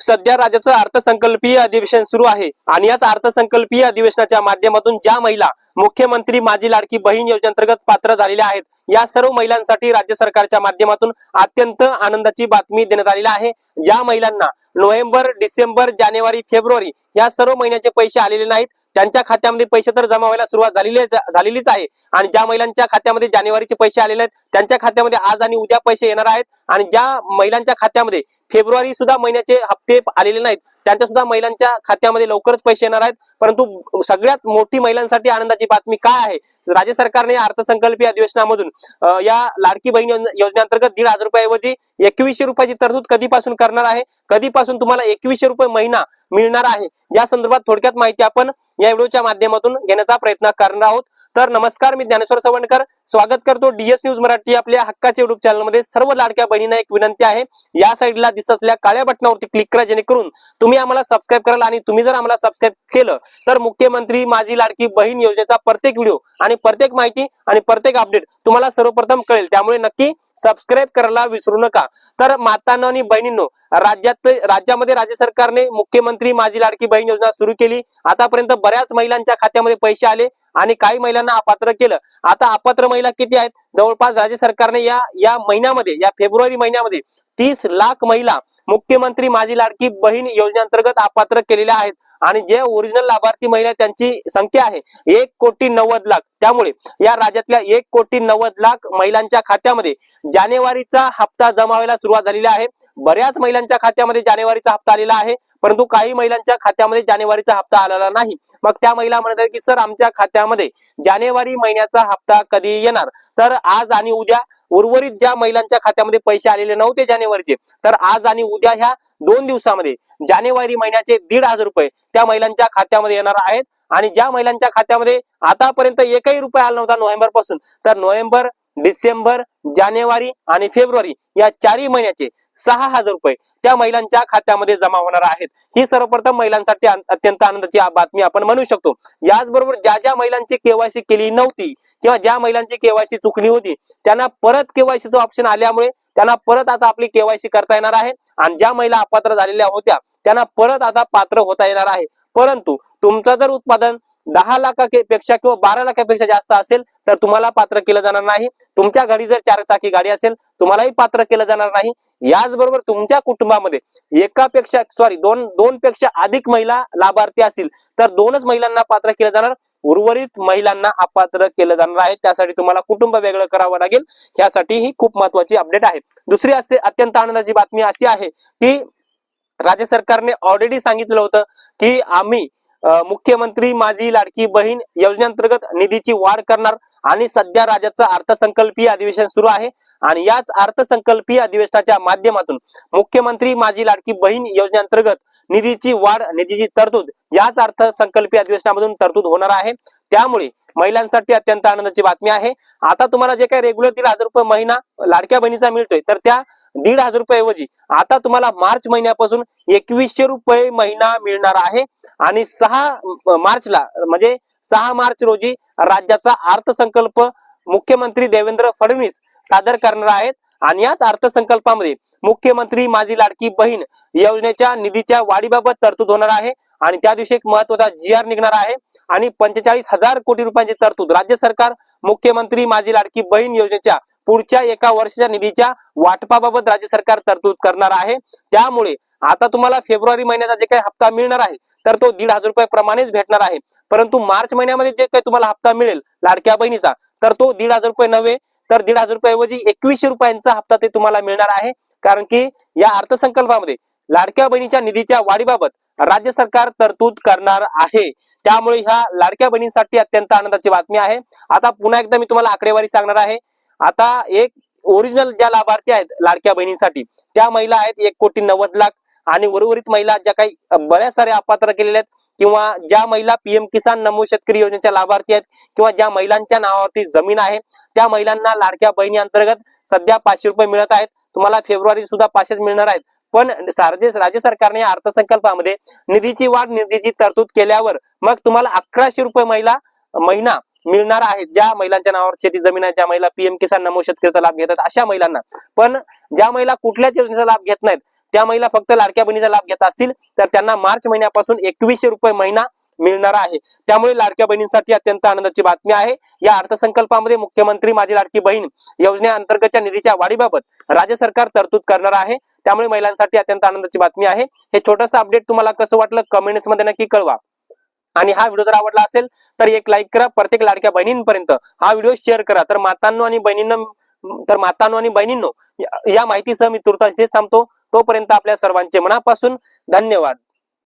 सध्या राज्याचं अर्थसंकल्पीय अधिवेशन सुरू आहे आणि याच अर्थसंकल्पीय अधिवेशनाच्या माध्यमातून ज्या महिला मुख्यमंत्री माझी लाडकी बहीण योजनेअंतर्गत पात्र झालेल्या आहेत, या सर्व महिलांसाठी राज्य सरकारच्या माध्यमातून अत्यंत आनंदाची बातमी देण्यात आलेली आहे। ज्या महिलांना नोव्हेंबर, डिसेंबर, जानेवारी, फेब्रुवारी या सर्व महिन्याचे पैसे आलेले नाहीत, त्यांच्या खात्यामध्ये पैसे तर जमा व्हायला सुरुवात झालेलीच आहे आणि ज्या महिलांच्या खात्यामध्ये जानेवारीचे पैसे आलेले आहेत त्यांच्या खात्यामध्ये आज आणि उद्या पैसे येणार आहेत आणि ज्या महिलांच्या खात्यामध्ये फेब्रुवारी सुद्धा महिन्याचे हप्ते आलेले नाहीत त्यांच्या सुद्धा महिलांच्या खात्यामध्ये लवकरच पैसे येणार आहेत। परंतु सगळ्यात मोठी महिलांसाठी आनंदाची बातमी काय आहे, राज्य सरकारने अर्थसंकल्पीय अधिवेशनामधून या लाडकी बहीण योजनेअंतर्गत 1,500 रुपयाऐवजी 2100 रुपयाची तरतूद कधीपासून करणार आहे, कधीपासून तुम्हाला 2100 रुपये महिना मिळणार आहे, या संदर्भात थोडक्यात माहिती आपण या व्हिडिओच्या माध्यमातून घेण्याचा प्रयत्न करणार आहोत। तर नमस्कार, मी ज्ञानेश्वर सवंडकर स्वागत करतो DS न्यूज मराठी आपल्या हक्काच्या युट्यूब चॅनल मध्ये। सर्व लाडक्या बहिणींना एक विनंती आहे, या साईडला दिसत असलेल्या काळ्या बटनावरती क्लिक करा जेणेकरून तुम्ही आम्हाला सबस्क्राइब कराल आणि तुम्ही जर आम्हाला सबस्क्राइब केलं तर मुख्यमंत्री माझी लाडकी बहीण योजनेचा प्रत्येक व्हिडिओ आणि प्रत्येक माहिती आणि प्रत्येक अपडेट तुम्हाला सर्वप्रथम कळेल, त्यामुळे नक्की सबस्क्राइब करायला विसरू नका। तर मातांनो आणि बहिणींनो, राज्यामध्ये राज्य सरकारने मुख्यमंत्री माझी लाडकी बहीण योजना सुरू केली। आतापर्यंत बऱ्याच महिलांच्या खात्यामध्ये पैसे आले आणि काही महिलांना अपात्र केलं। आता अपात्र महिला किती आहेत? जवळपास राज्य सरकारने या महिन्यामध्ये, या फेब्रुवारी महिन्यामध्ये 30 लाख महिला मुख्यमंत्री माझी लाडकी बहीण योजनेअंतर्गत अपात्र केलेल्या आहेत आणि जे ओरिजिनल लाभार्थी महिला त्यांची संख्या आहे 1,90,00,000। त्यामुळे या राज्यातल्या 1,90,00,000 महिलांच्या खात्यामध्ये जानेवारीचा हप्ता जमा व्हायला सुरुवात झालेली आहे। बऱ्याच महिलांच्या खात्यामध्ये जानेवारीचा हप्ता आलेला आहे, परंतु काही महिलांच्या खात्यामध्ये जानेवारीचा हप्ता आलेला नाही। मग त्या महिला म्हणतात की सर, आमच्या खात्यामध्ये जानेवारी महिन्याचा हप्ता कधी येणार? तर आज आणि उद्या उर्वरित ज्या महिलांच्या खात्यामध्ये पैसे आलेले नव्हते जानेवारीचे, तर आज आणि उद्या ह्या 2 दिवसामध्ये जानेवारी महिन्याचे 1,500 रुपये त्या महिलांच्या खात्यामध्ये येणार आहेत। आणि ज्या महिलांच्या खात्यामध्ये आतापर्यंत एकही रुपया आला नव्हता नोव्हेंबर पासून, तर नोव्हेंबर, डिसेंबर, जानेवारी आणि फेब्रुवारी या 4 महिन्याचे 6,000 रुपये त्या महिलांच्या खात्यामध्ये जमा होणार आहेत। ही सर्वप्रथम महिलांसाठी अत्यंत आनंदाची बातमी आपण म्हणू शकतो। याचबरोबर ज्या महिलांची केवायसी केली नव्हती किंवा ज्या महिलांची केवायसी चुकली होती त्यांना परत केवायसीचं ऑप्शन आल्यामुळे त्यांना परत आता आपली केवायसी करता येणार आहे आणि ज्या महिला अपात्र झालेल्या होत्या त्यांना परत आता पात्र होता येणार आहे। परंतु तुमचं जर उत्पादन 10 लाखापेक्षा किंवा 12 लाखापेक्षा जास्त असेल तर तुम्हाला पात्र केलं जाणार नाही। तुमच्या घरी जर 4 चाकी गाडी असेल तुम्हालाही पात्र केलं जाणार नाही। याचबरोबर तुमच्या कुटुंबामध्ये दोन पेक्षा अधिक महिला लाभार्थी असतील तर 2च महिलांना पात्र केलं जाणार, उर्वरित महिलांना अपात्र केलं जाणार आहे। त्यासाठी तुम्हाला कुटुंब वेगळं करावं लागेल। यासाठी ही खूप महत्वाची अपडेट आहे। दुसरी अत्यंत आनंदाची बातमी अशी आहे की राज्य सरकारने ऑलरेडी सांगितलं होतं की आम्ही मुख्यमंत्री माझी लाडकी बहीण योजनेअंतर्गत निधीची वाढ करणार आणि सध्या राज्याचं अर्थसंकल्पीय अधिवेशन सुरू आहे आणि याच अर्थसंकल्पीय अधिवेशनाच्या माध्यमातून मुख्यमंत्री माझी लाडकी बहीण योजनेअंतर्गत निधीची वाढ, निधीची तरतूद याच अर्थसंकल्पीय अधिवेशनामधून तरतूद होणार आहे। त्यामुळे महिलांसाठी अत्यंत आनंदाची बातमी आहे। आता तुम्हाला जे काही रेग्युलर 1,500 रुपये महिना लाडक्या बहिणीचा मिळतोय, तर त्या 1,500 रुपये ऐवजी आता तुम्हाला मार्च महिन्यापासून 2100 रुपये महिना मिळणार आहे आणि 6 मार्चला म्हणजे 6 मार्च रोजी राज्याचा अर्थसंकल्प मुख्यमंत्री देवेंद्र फडणवीस सादर करणार आहेत आणि याच अर्थसंकल्पामध्ये मुख्यमंत्री माझी लाडकी बहीण योजनेच्या निधीच्या वाढीबाबत तरतूद होणार आहे आणि त्या दिवशी एक महत्वाचा GR निघणार आहे आणि 45,000 कोटी रुपयांची तरतूद राज्य सरकार मुख्यमंत्री माझी लाडकी बहीण योजनेच्या पुढच्या 1 वर्षाच्या निधीच्या वाटपाबाबत राज्य सरकार तरतूद करणार आहे। त्यामुळे आता तुम्हाला फेब्रुवारी महिन्याचा जे काही हप्ता मिळणार आहे तर तो 1,500 रुपये प्रमाणेच भेटणार आहे, परंतु मार्च महिन्यामध्ये जे काही तुम्हाला हप्ता मिळेल लाडक्या बहिणीचा तर तो 1,500 रुपये नव्हे तर 1,500 रुपये ऐवजी 2100 रुपयांचा हप्ता ते तुम्हाला मिळणार आहे। कारण की या अर्थसंकल्पामध्ये लाडक्या बहिणीच्या निधीच्या वाढीबाबत राज्य सरकार तरतूद करणार आहे। त्यामुळे ह्या लाडक्या बहिणींसाठी अत्यंत आनंदाची बातमी आहे। आता पुन्हा एकदा मी तुम्हाला आकडेवारी सांगणार आहे। आता एक ओरिजिनल ज्या लाभार्थी आहेत लाडक्या बहिणींसाठी त्या महिला आहेत 1,90,00,000 आणि उर्वरित महिला ज्या काही बऱ्याच साऱ्या अपात्र केलेल्या आहेत किंवा ज्या महिला PM किसान नमो शेतकरी योजनेच्या लाभार्थी आहेत किंवा ज्या महिलांच्या नावावरती जमीन आहे त्या महिलांना लाडक्या बहिणी अंतर्गत सध्या 500 रुपये मिळत आहेत। तुम्हाला फेब्रुवारी सुद्धा 500 मिळणार आहेत, पण राज्य सरकारने अर्थसंकल्पामध्ये निधीची वाढ, निधीची तरतूद केल्यावर मग तुम्हाला 1100 रुपये महिना मिळणार आहे। ज्या महिलांच्या नावावर शेती जमीन आहे, ज्या महिला PM किसान नमो शेतकरीचा लाभ घेतात अशा महिलांना। पण ज्या महिला कुठल्याच योजनेचा लाभ घेत नाहीत त्या महिला फक्त लाडक्या बहिणीचा लाभ घेत असतील तर त्यांना मार्च महिन्यापासून 2100 रुपये महिना मिळणार आहे. त्यामुळे लाडक्या बहिणींसाठी अत्यंत आनंदाची बातमी आहे. या अर्थसंकल्पामध्ये मुख्यमंत्री माझी लाडकी बहीण योजनेअंतर्गतच्या निधीच्या वाढीबाबत राज्य सरकार तरतूद करणार आहे. त्यामुळे महिलांसाठी अत्यंत आनंदाची बातमी आहे. हे छोटंसं अपडेट तुम्हाला कसं वाटलं कमेंट्स मध्ये नक्की कळवा. आणि हा व्हिडिओ जर आवडला असेल तर एक लाईक करा. प्रत्येक लाडक्या बहिणींपर्यंत हा व्हिडिओ शेअर करा. तर मातांनो आणि बहिणींनो या माहितीसह मी तुर्तास इथेच थांबतो. तोपर्यंत आपल्या सर्वांचे मनापासून धन्यवाद.